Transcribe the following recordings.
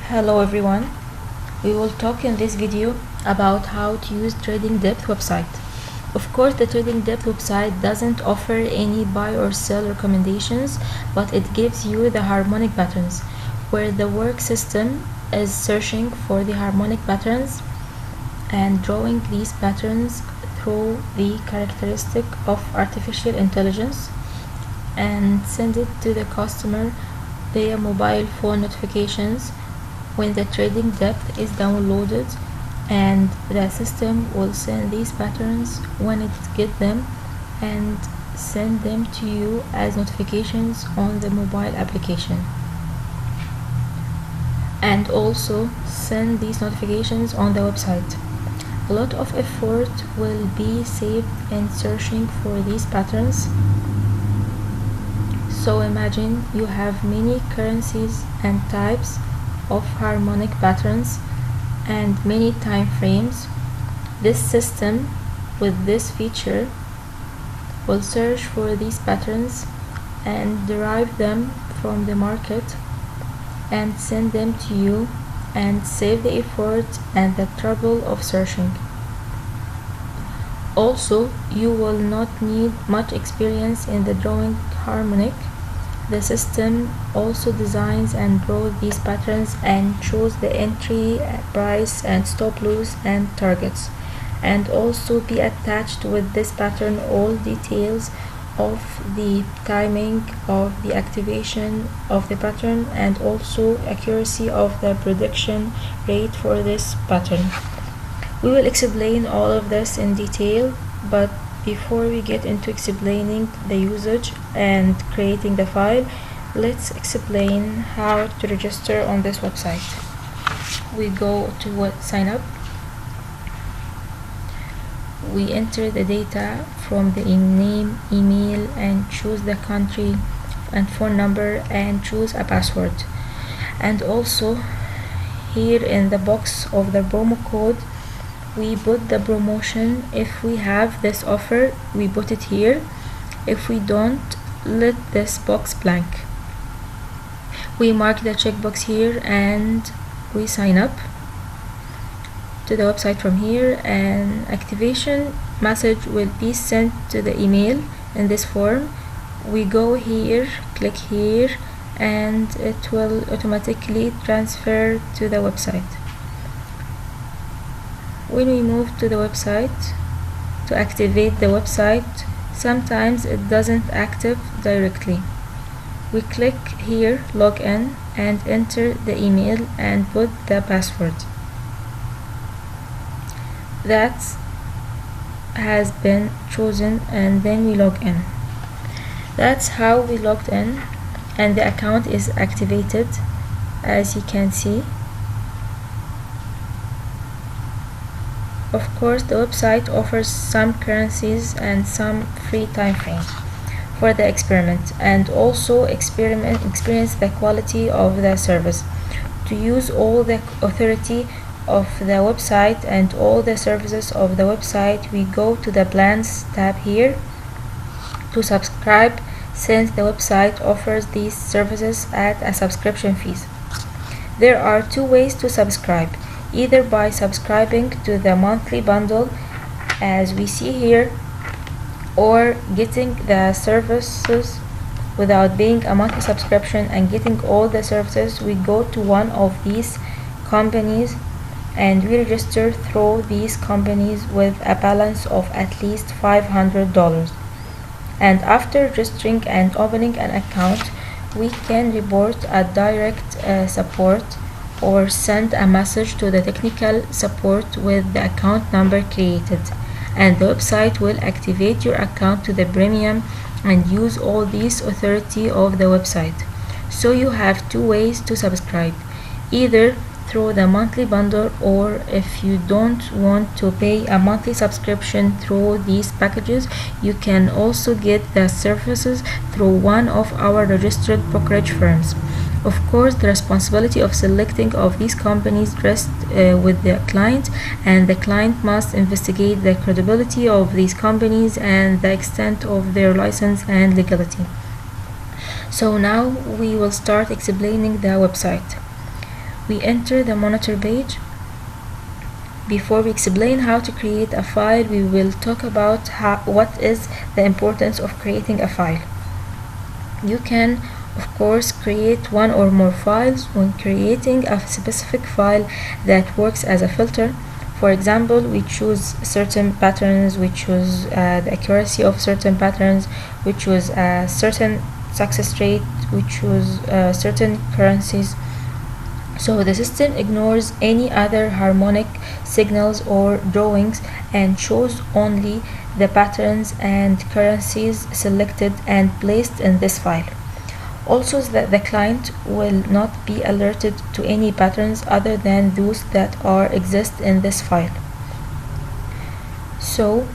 Hello everyone, we will talk in this video about how to use TradingDepth website. Of course, the TradingDepth website doesn't offer any buy or sell recommendations, but it gives you the harmonic patterns, where the work system is searching for the harmonic patterns and drawing these patterns through the characteristic of artificial intelligence and send it to the customer via mobile phone notifications when the TradingDepth is downloaded, and the system will send these patterns when it gets them and send them to you as notifications on the mobile application, and also send these notifications on the website. A lot of effort will be saved in searching for these patterns. So imagine you have many currencies and types of harmonic patterns and many time frames. This system with this feature will search for these patterns and derive them from the market and send them to you and save the effort and the trouble of searching. Also, you will not need much experience in the drawing harmonic. The system also designs and draws these patterns and shows the entry, price and stop loss and targets, and also be attached with this pattern all details of the timing of the activation of the pattern and also accuracy of the prediction rate for this pattern. We will explain all of this in detail, but before we get into explaining the usage and creating the file, let's explain how to register on this website. We go to sign up. We enter the data from the name, email, and choose the country and phone number and choose a password. And also here in the box of the promo code, we put the promotion. If we have this offer, we put it here. If we don't, let this box blank. We mark the checkbox here and we sign up to the website from here, and activation message will be sent to the email in this form. We go here, click here, and it will automatically transfer to the website. When we move to the website to activate the website, sometimes it doesn't active directly. We click here, log in, and enter the email and put the password. That has been chosen, and then we log in. That's how we logged in, and the account is activated, as you can see. Of course, the website offers some currencies and some free time frames for the experiment, and also experience the quality of the service. To use all the authority of the website and all the services of the website, we go to the plans tab here to subscribe, since the website offers these services at a subscription fees. There are two ways to subscribe: either by subscribing to the monthly bundle as we see here, or getting the services without paying a monthly subscription and getting all the services. We go to one of these companies and we register through these companies with a balance of at least $500, and after registering and opening an account, we can report a direct support or send a message to the technical support with the account number created, and the website will activate your account to the premium and use all these authority of the website. So you have two ways to subscribe: either through the monthly bundle, or if you don't want to pay a monthly subscription through these packages, you can also get the services through one of our registered brokerage firms. Of course, the responsibility of selecting of these companies rests with the client, and the client must investigate the credibility of these companies and the extent of their license and legality. So now we will start explaining the website. we enter the monitor page. Before we explain how to create a file, we will talk about what is the importance of creating a file. You can, of course, create one or more files when creating a specific file that works as a filter. For example, we choose certain patterns, we choose the accuracy of certain patterns, we choose a certain success rate, we choose certain currencies. So the system ignores any other harmonic signals or drawings and shows only the patterns and currencies selected and placed in this file. Also, that the client will not be alerted to any patterns other than those that exist in this file. So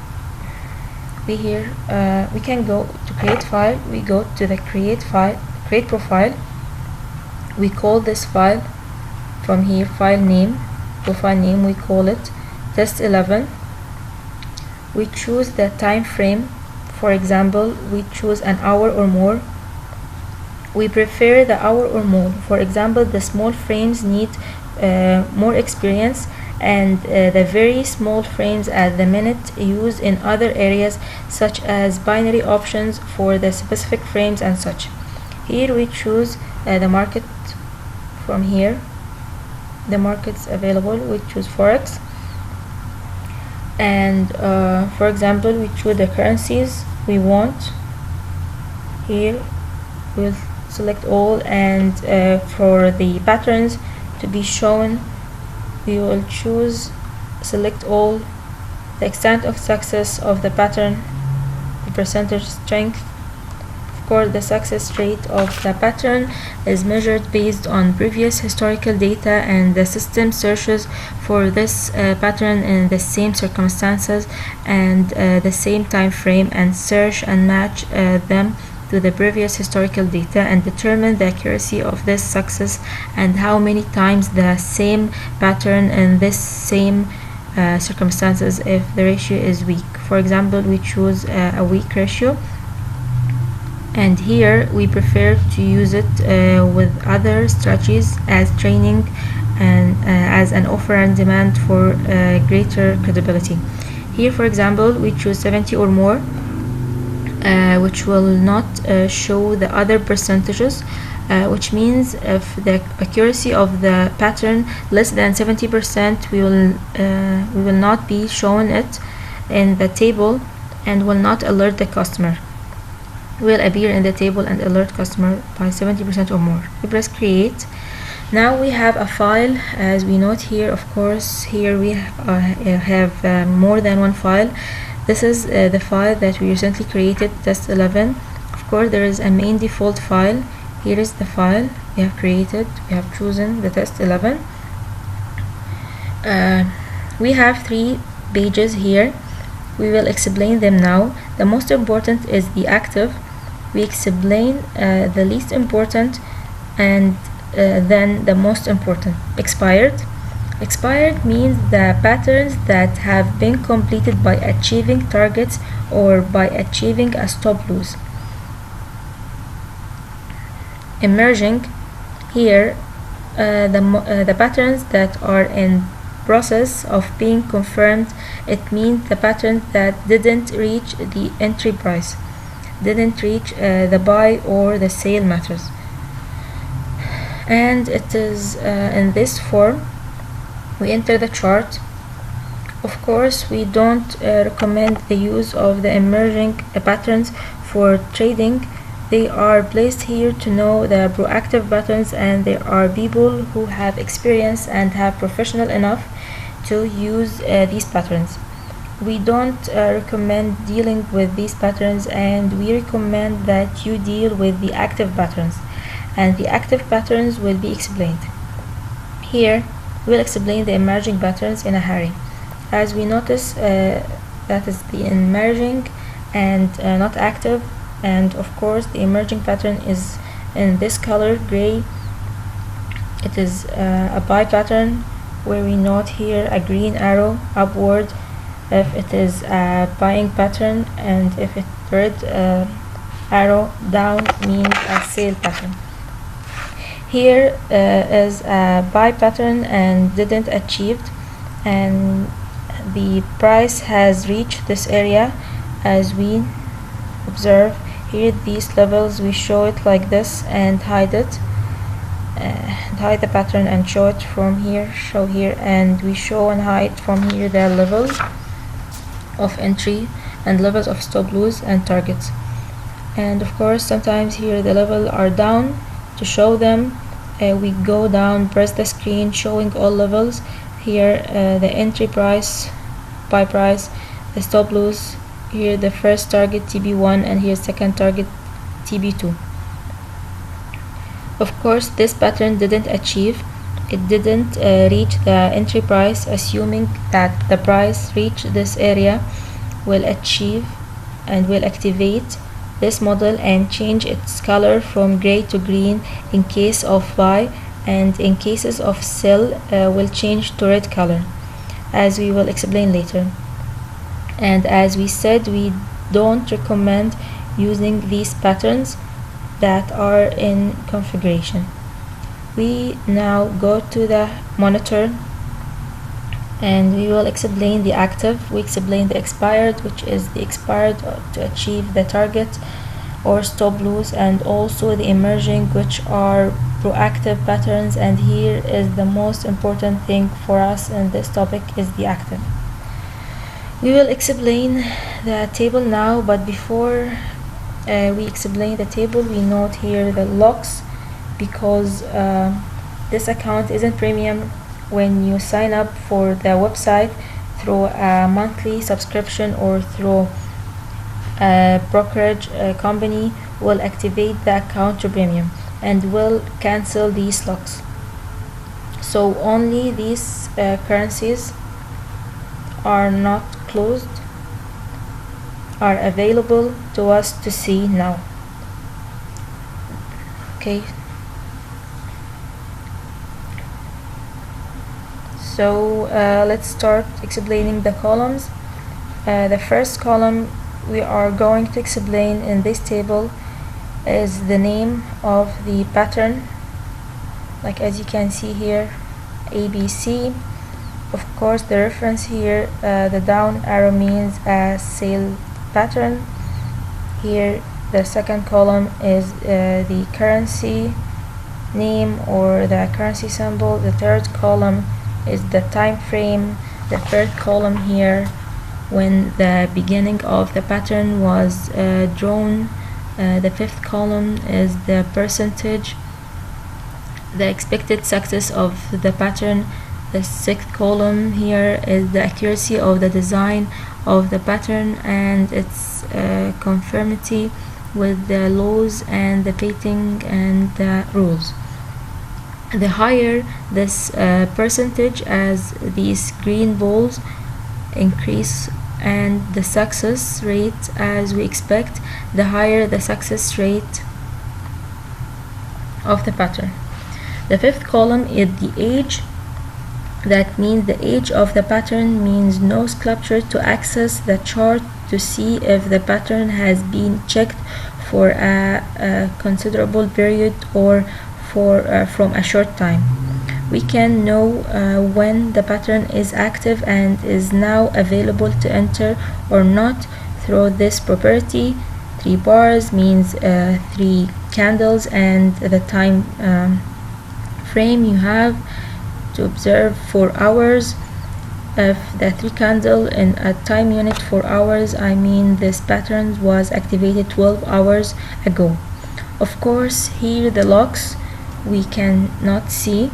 we can go to create file. We go to the create profile. We call this file from here profile name, we call it test 11. We choose the time frame. For example, we choose an hour or more. We prefer the hour or more. For example, the small frames need more experience, and the very small frames at the minute used in other areas such as binary options for the specific frames and such. Here we choose the market. From here, the markets available, we choose Forex, and for example, we choose the currencies we want. Here we'll select all, and for the patterns to be shown, we will select all, the extent of success of the pattern, the percentage strength. Of course, the success rate of the pattern is measured based on previous historical data, and the system searches for this pattern in the same circumstances and the same time frame, and search and match them to the previous historical data and determine the accuracy of this success and how many times the same pattern in this same circumstances if the ratio is weak. For example, we choose a weak ratio, and here we prefer to use it with other strategies as training and as an offer and demand for greater credibility. Here, for example, we choose 70 or more, which will not show the other percentages, which means if the accuracy of the pattern less than 70%, we will not be showing it in the table and will not alert the customer. Will appear in the table and alert customer by 70% or more. We press create. Now we have a file, as we note here. Of course, here we have more than one file. This is the file that we recently created, test 11. Of course, there is a main default file. Here is the file we have created. We have chosen the test 11. We have 3 pages here. We will explain them now. The most important is the active. We explain the least important, and then the most important. Expired. Expired means the patterns that have been completed by achieving targets or by achieving a stop loss. Emerging. Here the patterns that are in process of being confirmed. It means the pattern that didn't reach the entry price, didn't reach the buy or the sale matters, and it is in this form we enter the chart. Of course, we don't recommend the use of the emerging patterns for trading. They are placed here to know the proactive patterns, and there are people who have experience and have professional enough to use these patterns. We don't recommend dealing with these patterns, and we recommend that you deal with the active patterns, and the active patterns will be explained. Here we'll explain the emerging patterns in a hurry. As we notice, that is the emerging and not active, and of course the emerging pattern is in this color gray. It is a buy pattern, where we note here a green arrow upward if it is a buying pattern, and if it red arrow down means a sale pattern. Here is a buy pattern and didn't achieved, and the price has reached this area. As we observe here, these levels, we show it like this and hide it, hide the pattern and show it from here, show here, and we show and hide from here the levels of entry and levels of stop loss and targets. And of course sometimes here the levels are down. To show them, we go down, press the screen showing all levels. Here the entry price, buy price, the stop loss, here the first target TB1, and here second target TB2. Of course this pattern didn't achieve, it didn't reach the entry price. Assuming that the price reach this area, will achieve and will activate this model and change its color from gray to green in case of buy, and in cases of sell will change to red color, as we will explain later. And as we said, we don't recommend using these patterns that are in configuration. We now go to the monitor and we will explain the active. We explain the expired, which is the expired to achieve the target or stop loss, and also the emerging, which are proactive patterns. And here is the most important thing for us in this topic, is the active. We will explain the table now, but before we explain the table, we note here the locks, because this account isn't premium. When you sign up for the website through a monthly subscription or through a brokerage company, will activate the account to premium and will cancel these locks. So only these currencies are not closed, are available to us to see now. Okay, so let's start explaining the columns. The first column we are going to explain in this table is the name of the pattern, like as you can see here, ABC. Of course the reference here, the down arrow means a sale pattern. Here the second column is the currency name or the currency symbol. The third column is the time frame. The third column here, when the beginning of the pattern was drawn. The fifth column is the percentage, the expected success of the pattern. The sixth column here is the accuracy of the design of the pattern and its conformity with the laws and the patent and the rules. The higher this percentage, as these green balls increase, and the success rate as we expect, the higher the success rate of the pattern. The fifth column is the age. That means the age of the pattern means no sculpture to access the chart to see if the pattern has been checked for a considerable period or from a short time. We can know when the pattern is active and is now available to enter or not through this property. 3 bars means 3 candles, and the time frame you have to observe 4 hours. If the 3 candle in a time unit 4 hours, I mean this pattern was activated 12 hours ago. Of course here the locks we cannot see.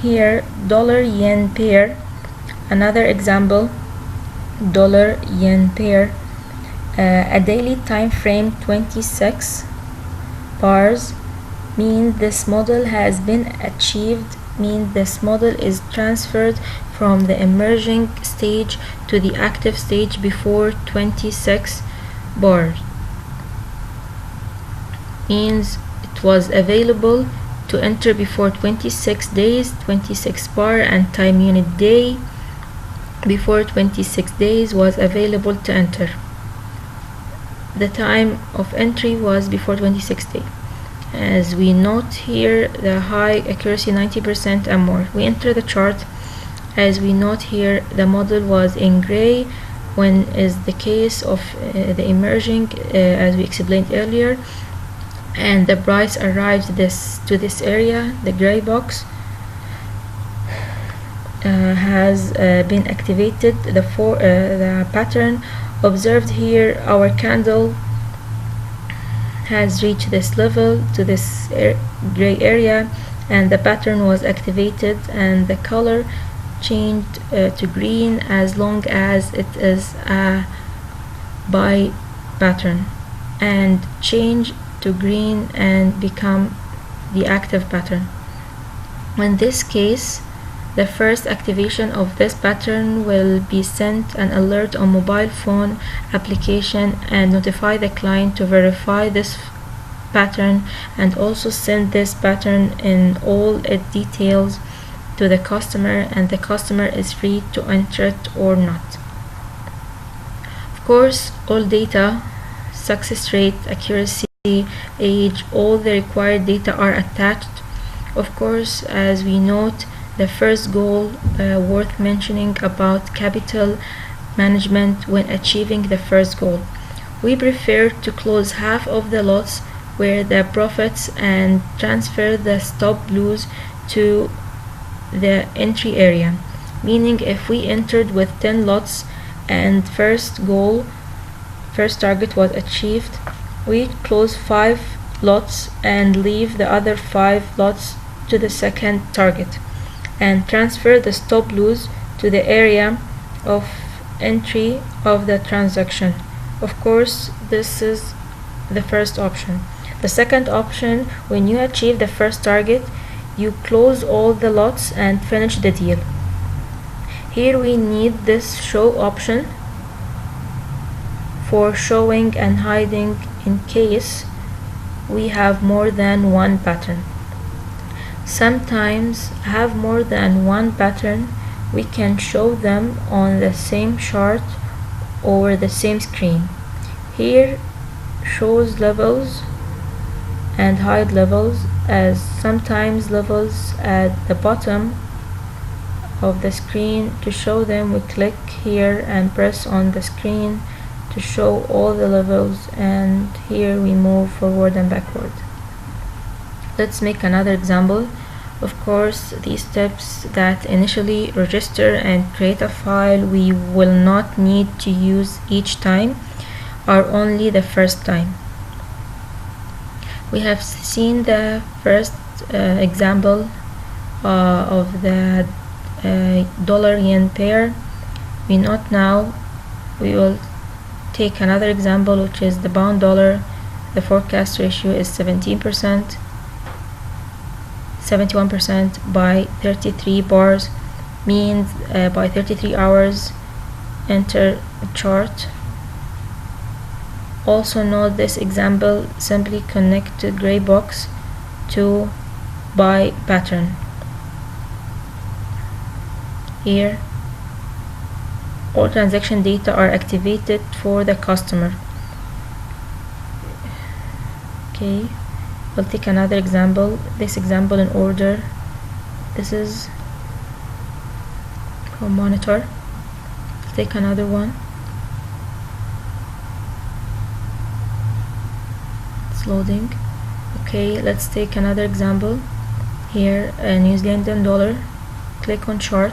Here dollar yen pair, another example, dollar yen pair, a daily time frame 26 bars, mean this model has been achieved, mean this model is transferred from the emerging stage to the active stage before 26 bars, means it was available to enter before 26 days, 26 bar, and time unit day before 26 days was available to enter. The time of entry was before 26 days. As we note here, the high accuracy 90% and more. We enter the chart. As we note here, the model was in gray when is the case of the emerging, as we explained earlier, and the price arrives to this area. The gray box has been activated. The pattern observed here, our candle has reached this level to this gray area, and the pattern was activated, and the color changed to green as long as it is a buy pattern, and change to green and become the active pattern. In this case, the first activation of this pattern will be sent an alert on mobile phone application and notify the client to verify this pattern, and also send this pattern in all its details to the customer, and the customer is free to enter it or not. Of course, all data, success rate, accuracy, age, all the required data are attached. Of course, as we note, the first goal worth mentioning about capital management when achieving the first goal. We prefer to close half of the lots where the profits and transfer the stop loss to the entry area. Meaning, if we entered with 10 lots and first target was achieved, we close 5 lots and leave the other 5 lots to the second target, and transfer the stop loss to the area of entry of the transaction. Of course, this is the first option. The second option, when you achieve the first target, you close all the lots and finish the deal. Here we need this show option for showing and hiding in case we have more than one pattern. Sometimes have more than one pattern, we can show them on the same chart or the same screen. Here shows levels and hide levels, as sometimes levels at the bottom of the screen. To show them, we click here and press on the screen to show all the levels, and here we move forward and backward. Let's make another example. Of course, these steps that initially register and create a file we will not need to use each time are only the first time. We have seen the first example of the dollar-yen pair. We note now we will take another example, which is the pound dollar. The forecast ratio is 71% by 33 bars, means by 33 hours. Enter a chart. Also note this example, simply connect the gray box to buy pattern. Here all transaction data are activated for the customer. Okay, we'll take another example. This example in order. This is from monitor. Let's take another one. It's loading. Okay, let's take another example. Here, a New Zealand dollar. Click on chart.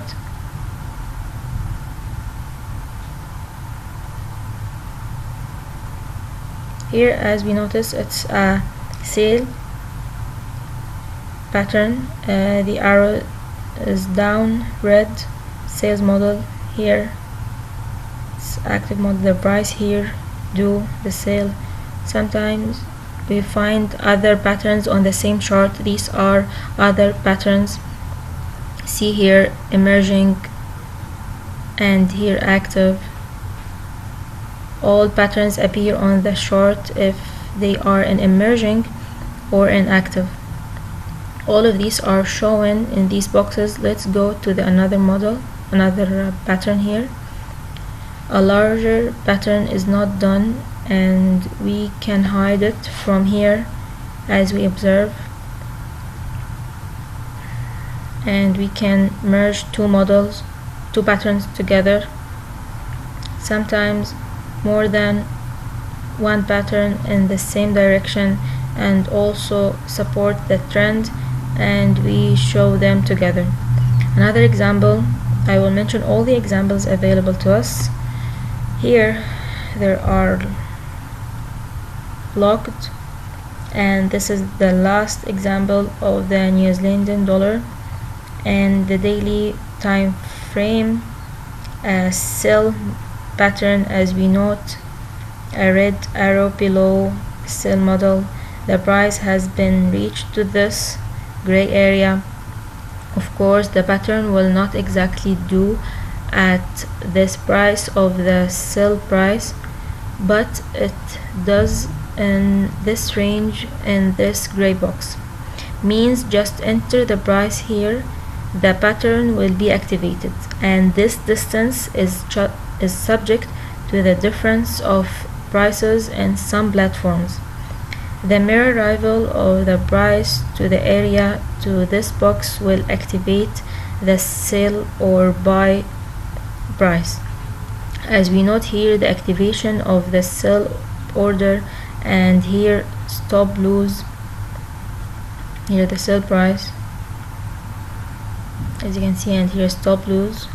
Here, as we notice, it's a sale pattern. The arrow is down, red, sales model. Here it's active model, the price here do the sale. Sometimes we find other patterns on the same chart. These are other patterns. See here emerging and here active. All patterns appear on the chart if they are in emerging or in active. All of these are shown in these boxes. Let's go to the another model, another pattern here. A larger pattern is not done, and we can hide it from here as we observe, and we can merge two patterns together, sometimes more than one pattern in the same direction, and also support the trend, and we show them together. Another example, I will mention all the examples available to us. Here there are locked, and this is the last example of the New Zealand dollar, and the daily time frame sell pattern, as we note a red arrow below sell model. The price has been reached to this gray area. Of course, the pattern will not exactly do at this price of the sell price, but it does in this range in this gray box. Means just enter the price here, the pattern will be activated, and this distance is subject to the difference of prices in some platforms. The mirror arrival of the price to the area to this box will activate the sell or buy price. As we note here, the activation of the sell order, and here stop loss, here the sell price, as you can see, and here stop loss.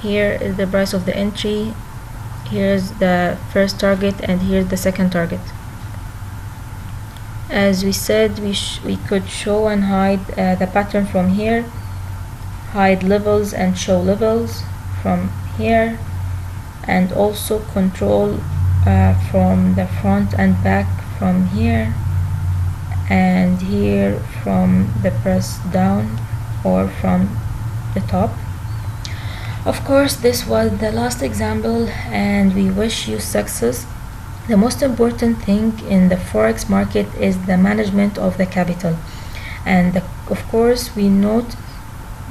Here is the price of the entry, here's the first target, and here's the second target. As we said, we could show and hide the pattern from here, hide levels and show levels from here, and also control from the front and back from here, and here from the press down or from the top. Of course, this was the last example, and we wish you success. The most important thing in the forex market is the management of the capital, and of course we note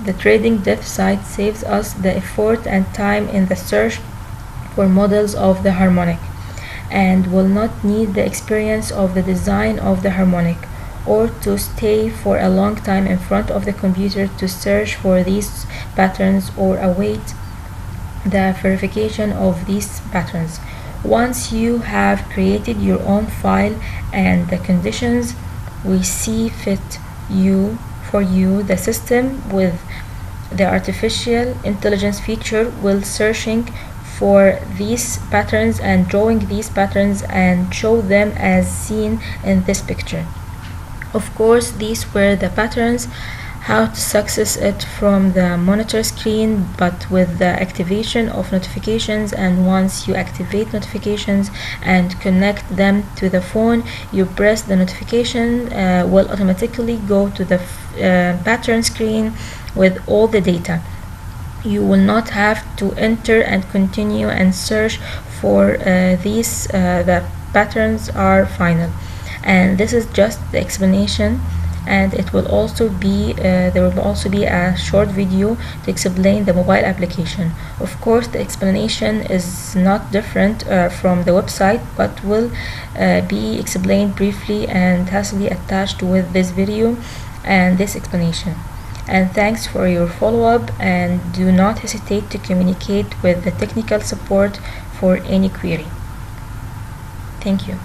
the TradingDepth site saves us the effort and time in the search for models of the harmonic, and will not need the experience of the design of the harmonic, or to stay for a long time in front of the computer to search for these patterns or await the verification of these patterns. Once you have created your own file and the conditions we see fit for you, the system with the artificial intelligence feature will searching for these patterns and drawing these patterns and show them as seen in this picture. Of course, these were the patterns, how to success it from the monitor screen, but with the activation of notifications. And once you activate notifications and connect them to the phone, you press the notification, will automatically go to the pattern screen with all the data. You will not have to enter and continue and search for these. The patterns are final, and this is just the explanation, and it will also be there will also be a short video to explain the mobile application. Of course, the explanation is not different from the website, but will be explained briefly and has to be attached with this video and this explanation. And thanks for your follow-up, and do not hesitate to communicate with the technical support for any query. Thank you.